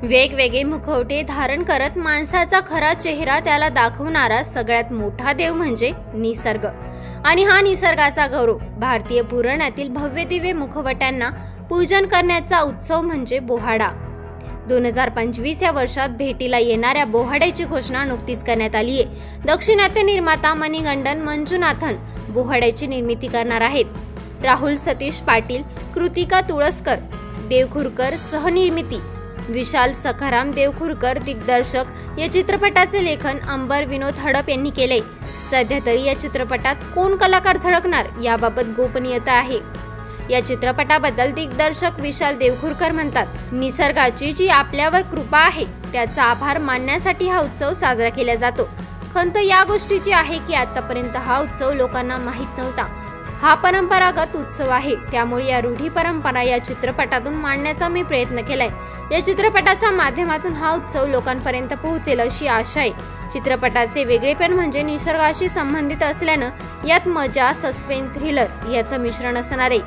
वेगवेगळे मुखवटे धारण करत माणसाचा खरा चेहरा त्याला दाखवणारा सगळ्यात मोठा देव म्हणजे निसर्ग आणि हा निसर्गाचा गौरव. भारतीय पुराणातील भव्य दिव्य मुखवट्यांना पूजन करण्याचा उत्सव म्हणजे बोहाडा. 2025 या वर्षात भेटीला येणाऱ्या बोहाड्याची घोषणा नुकतीच करण्यात आली आहे. दक्षिणात्य निर्माता मणिगंडन मंजुनाथन बोहाड्याची निर्मिती करणार आहेत. राहुल सतीश पाटील, कृतिका तुळसकर, देवखुरकर सहनिर्मिती, विशाल सखाराम देवखुरकर दिग्दर्शक. या चित्रपटाचे लेखन अंबर विनोद हडप यांनी केले. सध्या तरी या चित्रपटात कोण कलाकार झळकणार याबाबत गोपनीयता आहे. या चित्रपटाबद्दल दिग्दर्शक विशाल देवखुरकर म्हणतात, निसर्गाची जी आपल्यावर कृपा आहे त्याचा आभार मानण्यासाठी हा उत्सव साजरा केला जातो. खंत या गोष्टीची आहे की आतापर्यंत हा उत्सव लोकांना माहीत नव्हता. हा परंपरागत उत्सव आहे, त्यामुळे या रूढी परंपरा या चित्रपटातून मांडण्याचा मी प्रयत्न केलाय. या चित्रपटाच्या माध्यमातून हा उत्सव लोकांपर्यंत पोहोचेल अशी आशा आहे. चित्रपटाचे वेगळेपण म्हणजे निसर्गाशी संबंधित असल्यानं यात मजा, सस्पेन्स, थ्रिलर याचं मिश्रण असणार आहे.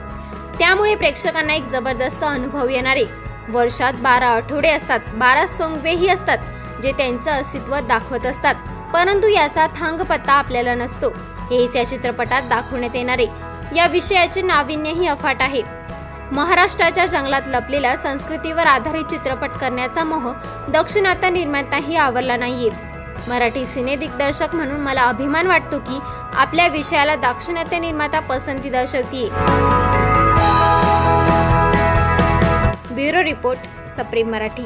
त्यामुळे प्रेक्षकांना एक जबरदस्त अनुभव येणार आहे. वर्षात 12 आठवडे असतात, 12 सोंगवेही असतात जे त्यांचं अस्तित्व दाखवत असतात, परंतु याचा थांगपत्ता आपल्याला नसतो. हेच या चित्रपटात दाखवण्यात येणार आहे. या विषयाचे नाविन्यही अफाट आहे. महाराष्ट्राच्या जंगलात लपलेल्या संस्कृतीवर आधारित चित्रपट करण्याचा मोह दक्षिणात्य निर्माताही आवरला नाहीये. मराठी सिने दिग्दर्शक म्हणून मला अभिमान वाटतो की आपल्या विषयाला दाक्षिणात्य निर्माता पसंती दर्शवतीये. ब्युरो रिपोर्ट, सप्रेम मराठी.